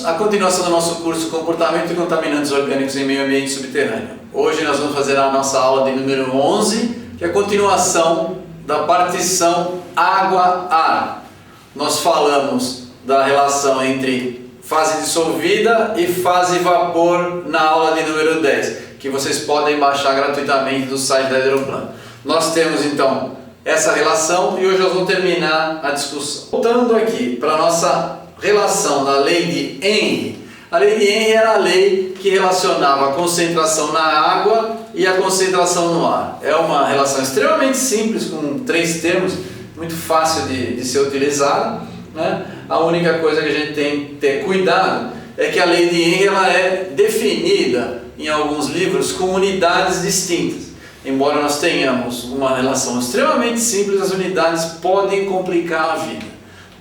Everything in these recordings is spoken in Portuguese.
a continuação do nosso curso Comportamento de Contaminantes Orgânicos em Meio Ambiente Subterrâneo. Hoje nós vamos fazer a nossa aula de número 11, que é a continuação da partição água-ar. Nós falamos da relação entre fase dissolvida e fase vapor na aula de número 10, que vocês podem baixar gratuitamente do site da Hidroplan. Nós temos então essa relação e hoje nós vamos terminar a discussão. Voltando aqui para a nossa relação da lei de Henry. A lei de Henry era a lei que relacionava a concentração na água e a concentração no ar. É uma relação extremamente simples, com 3 termos, muito fácil de ser utilizada, né? A única coisa que a gente tem que ter cuidado é que a lei de Henry ela é definida em alguns livros com unidades distintas. Embora nós tenhamos uma relação extremamente simples, as unidades podem complicar a vida,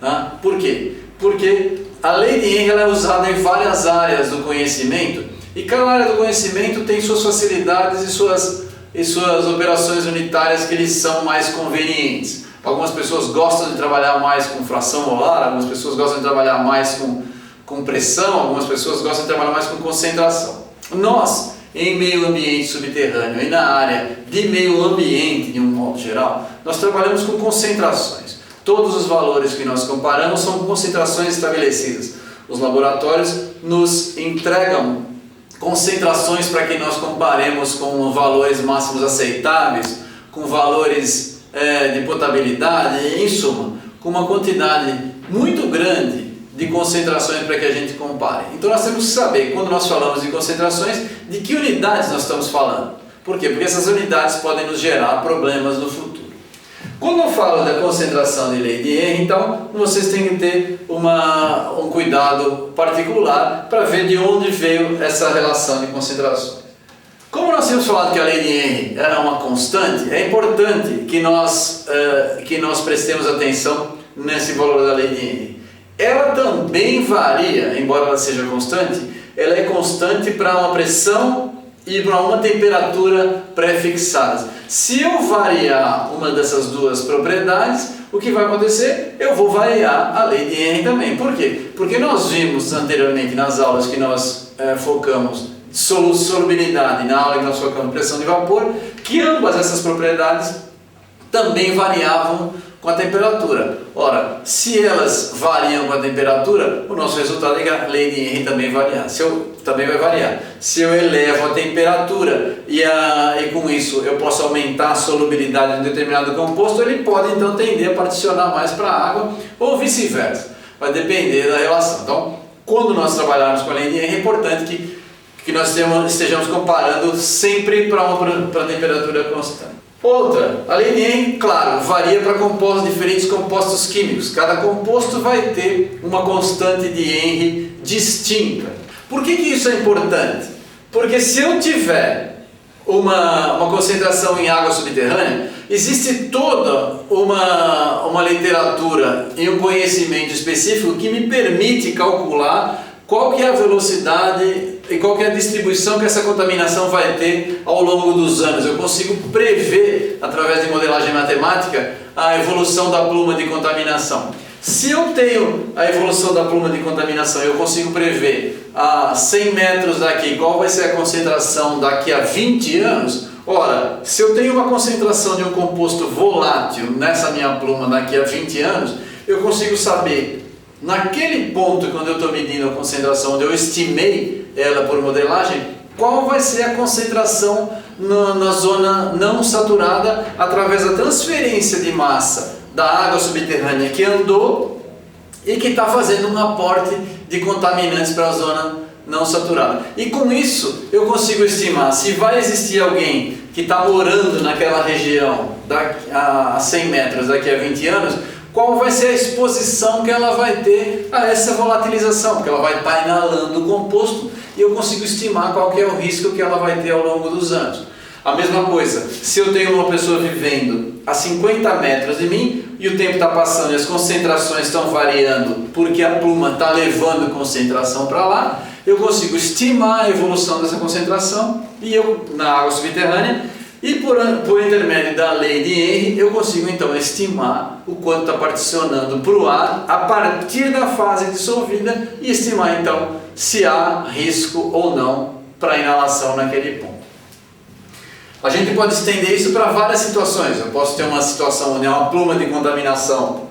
né? Por quê? Porque a lei de Henry ela é usada em várias áreas do conhecimento e cada área do conhecimento tem suas facilidades e suas operações unitárias que lhes são mais convenientes. Algumas pessoas gostam de trabalhar mais com fração molar, algumas pessoas gostam de trabalhar mais com pressão, algumas pessoas gostam de trabalhar mais com concentração. Nós, em meio ambiente subterrâneo e na área de meio ambiente, de um modo geral, nós trabalhamos com concentrações. Todos os valores que nós comparamos são concentrações estabelecidas. Os laboratórios nos entregam concentrações para que nós comparemos com valores máximos aceitáveis, com valores de potabilidade, em suma, com uma quantidade muito grande de concentrações para que a gente compare. Então nós temos que saber, quando nós falamos de concentrações, de que unidades nós estamos falando. Por quê? Porque essas unidades podem nos gerar problemas no futuro. Quando eu falo da concentração de lei de Henry, então vocês têm que ter um cuidado particular para ver de onde veio essa relação de concentrações. Como nós tínhamos falado que a lei de Henry era uma constante, é importante que nós prestemos atenção nesse valor da lei de Henry. Ela também varia, embora ela seja constante, ela é constante para uma pressão e para uma temperatura pré-fixadas. Se eu variar uma dessas duas propriedades, o que vai acontecer? Eu vou variar a lei de Henry também. Por quê? Porque nós vimos anteriormente nas aulas que nós focamos solubilidade, na aula que nós focamos pressão de vapor, que ambas essas propriedades também variavam com a temperatura. Ora, se elas variam com a temperatura, o nosso resultado é que a lei de Henry também também vai variar. Se eu elevo a temperatura e com isso eu posso aumentar a solubilidade de um determinado composto, ele pode então tender a particionar mais para a água ou vice-versa. Vai depender da relação. Então, quando nós trabalharmos com a lei de Henry, é importante que nós estejamos comparando sempre para uma temperatura constante. Outra, a lei de Henry, claro, varia para diferentes compostos químicos. Cada composto vai ter uma constante de Henry distinta. Por que isso é importante? Porque se eu tiver uma concentração em água subterrânea, existe toda uma literatura e um conhecimento específico que me permite calcular qual que é a velocidade e qual que é a distribuição que essa contaminação vai ter ao longo dos anos. Eu consigo prever, através de modelagem matemática, a evolução da pluma de contaminação. Se eu tenho a evolução da pluma de contaminação e eu consigo prever a 100 metros daqui qual vai ser a concentração daqui a 20 anos, ora, se eu tenho uma concentração de um composto volátil nessa minha pluma daqui a 20 anos, eu consigo saber naquele ponto, quando eu estou medindo a concentração, onde eu estimei ela por modelagem, qual vai ser a concentração na zona não saturada através da transferência de massa da água subterrânea que andou e que está fazendo um aporte de contaminantes para a zona não saturada. E com isso eu consigo estimar se vai existir alguém que está morando naquela região a 100 metros daqui a 20 anos, qual vai ser a exposição que ela vai ter a essa volatilização, porque ela vai estar inalando o composto e eu consigo estimar qual que é o risco que ela vai ter ao longo dos anos. A mesma coisa, se eu tenho uma pessoa vivendo a 50 metros de mim e o tempo está passando e as concentrações estão variando porque a pluma está levando concentração para lá, eu consigo estimar a evolução dessa concentração na água subterrânea E por intermédio da lei de Henry, eu consigo então estimar o quanto está particionando para o ar a partir da fase dissolvida e estimar então se há risco ou não para inalação naquele ponto. A gente pode estender isso para várias situações. Eu posso ter uma situação onde há uma pluma de contaminação.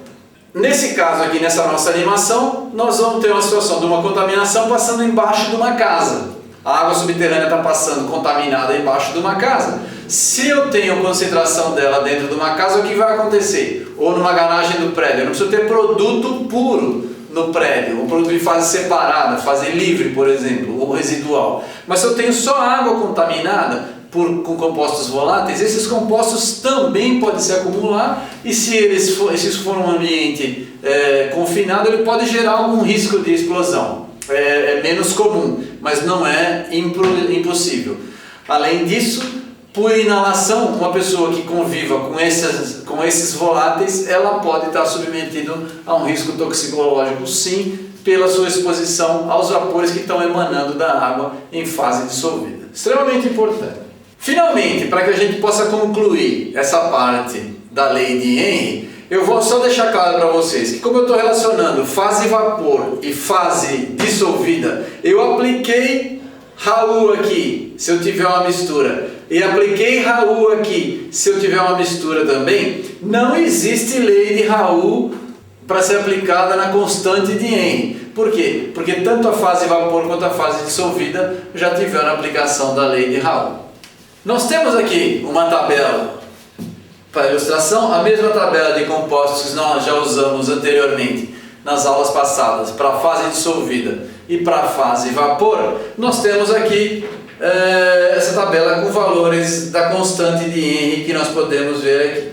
Nesse caso aqui, nessa nossa animação, nós vamos ter uma situação de uma contaminação passando embaixo de uma casa. A água subterrânea está passando contaminada embaixo de uma casa. Se eu tenho concentração dela dentro de uma casa, o que vai acontecer? Ou numa garagem do prédio, eu não preciso ter produto puro no prédio, um produto de fase separada, fase livre, por exemplo, ou residual. Mas se eu tenho só água contaminada com compostos voláteis, esses compostos também podem se acumular e se for um ambiente confinado, ele pode gerar algum risco de explosão. É menos comum, mas não é impossível. Além disso, por inalação, uma pessoa que conviva com esses voláteis, ela pode estar submetida a um risco toxicológico, sim, pela sua exposição aos vapores que estão emanando da água em fase dissolvida. Extremamente importante. Finalmente, para que a gente possa concluir essa parte da lei de Henry, eu vou só deixar claro para vocês que, como eu estou relacionando fase vapor e fase dissolvida, eu apliquei Raoult aqui, se eu tiver uma mistura, e apliquei Raoult aqui, se eu tiver uma mistura também, não existe lei de Raoult para ser aplicada na constante de Henry. Por quê? Porque tanto a fase vapor quanto a fase dissolvida já tiveram a aplicação da lei de Raoult. Nós temos aqui uma tabela para ilustração, a mesma tabela de compostos que nós já usamos anteriormente nas aulas passadas para a fase dissolvida e para a fase vapor. Nós temos aqui essa tabela com valores da constante de Henry que nós podemos ver aqui.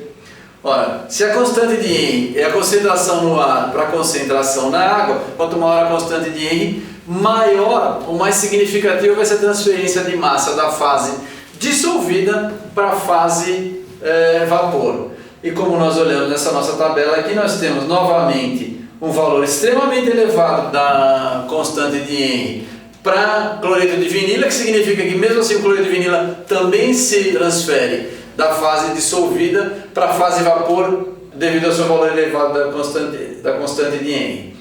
Ora, se a constante de Henry é a concentração no ar para a concentração na água, quanto maior a constante de Henry, maior ou mais significativa vai ser a transferência de massa da fase dissolvida para a fase vapor. E como nós olhamos nessa nossa tabela aqui, nós temos novamente um valor extremamente elevado da constante de Henry para cloreto de vinila, que significa que mesmo assim o cloreto de vinila também se transfere da fase dissolvida para a fase vapor devido ao seu valor elevado da constante de Henry.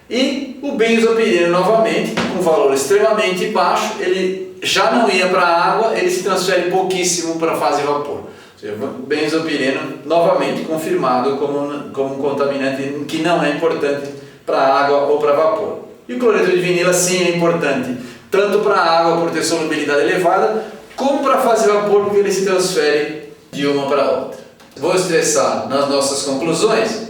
E o benzopireno novamente, com valor extremamente baixo, ele já não ia para a água, ele se transfere pouquíssimo para a fase vapor. Ou seja, o benzopireno novamente confirmado como um contaminante que não é importante para a água ou para vapor. E o cloreto de vinila sim é importante, tanto para a água por ter solubilidade elevada, como para a fase vapor porque ele se transfere de uma para outra. Vou estressar nas nossas conclusões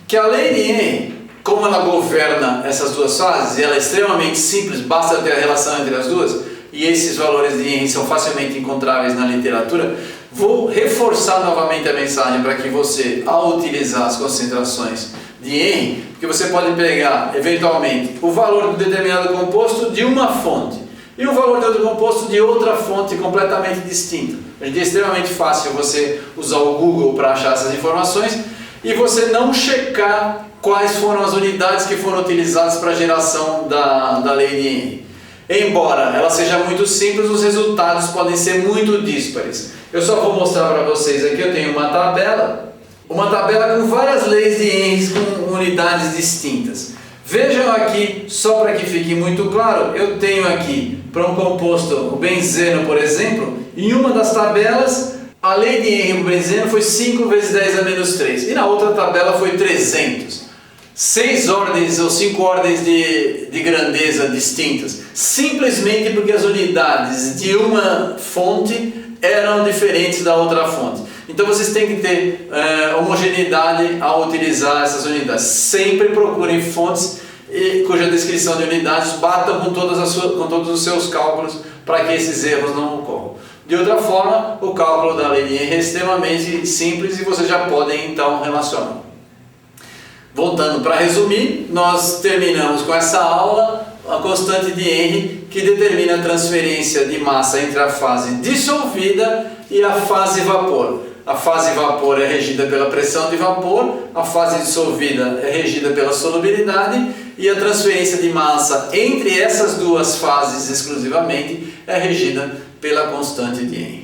que a lei de Henry, como ela governa essas duas fases, e ela é extremamente simples, basta ter a relação entre as duas, e esses valores de Henry são facilmente encontráveis na literatura. Vou reforçar novamente a mensagem para que você, ao utilizar as concentrações de Henry, porque você pode pegar, eventualmente, o valor de determinado composto de uma fonte e o valor de outro composto de outra fonte completamente distinta. Hoje em dia é extremamente fácil você usar o Google para achar essas informações e você não checar quais foram as unidades que foram utilizadas para a geração da lei de Henry. Embora ela seja muito simples, os resultados podem ser muito díspares. Eu só vou mostrar para vocês aqui, eu tenho uma tabela com várias leis de Henry com unidades distintas. Vejam aqui, só para que fique muito claro, eu tenho aqui para um composto, o benzeno, por exemplo, em uma das tabelas, a lei de Henry para o benzeno foi 5 vezes 10 a menos 3, e na outra tabela foi 300. 6 ordens ou 5 ordens de grandeza distintas, simplesmente porque as unidades de uma fonte eram diferentes da outra fonte. Então vocês têm que ter homogeneidade ao utilizar essas unidades. Sempre procurem fontes cuja descrição de unidades batam com todos os seus cálculos para que esses erros não ocorram. De outra forma, o cálculo da lei de Henry é extremamente simples e vocês já podem então relacionar. Voltando para resumir, nós terminamos com essa aula a constante de Henry que determina a transferência de massa entre a fase dissolvida e a fase vapor. A fase vapor é regida pela pressão de vapor, a fase dissolvida é regida pela solubilidade e a transferência de massa entre essas duas fases exclusivamente é regida pela constante de Henry.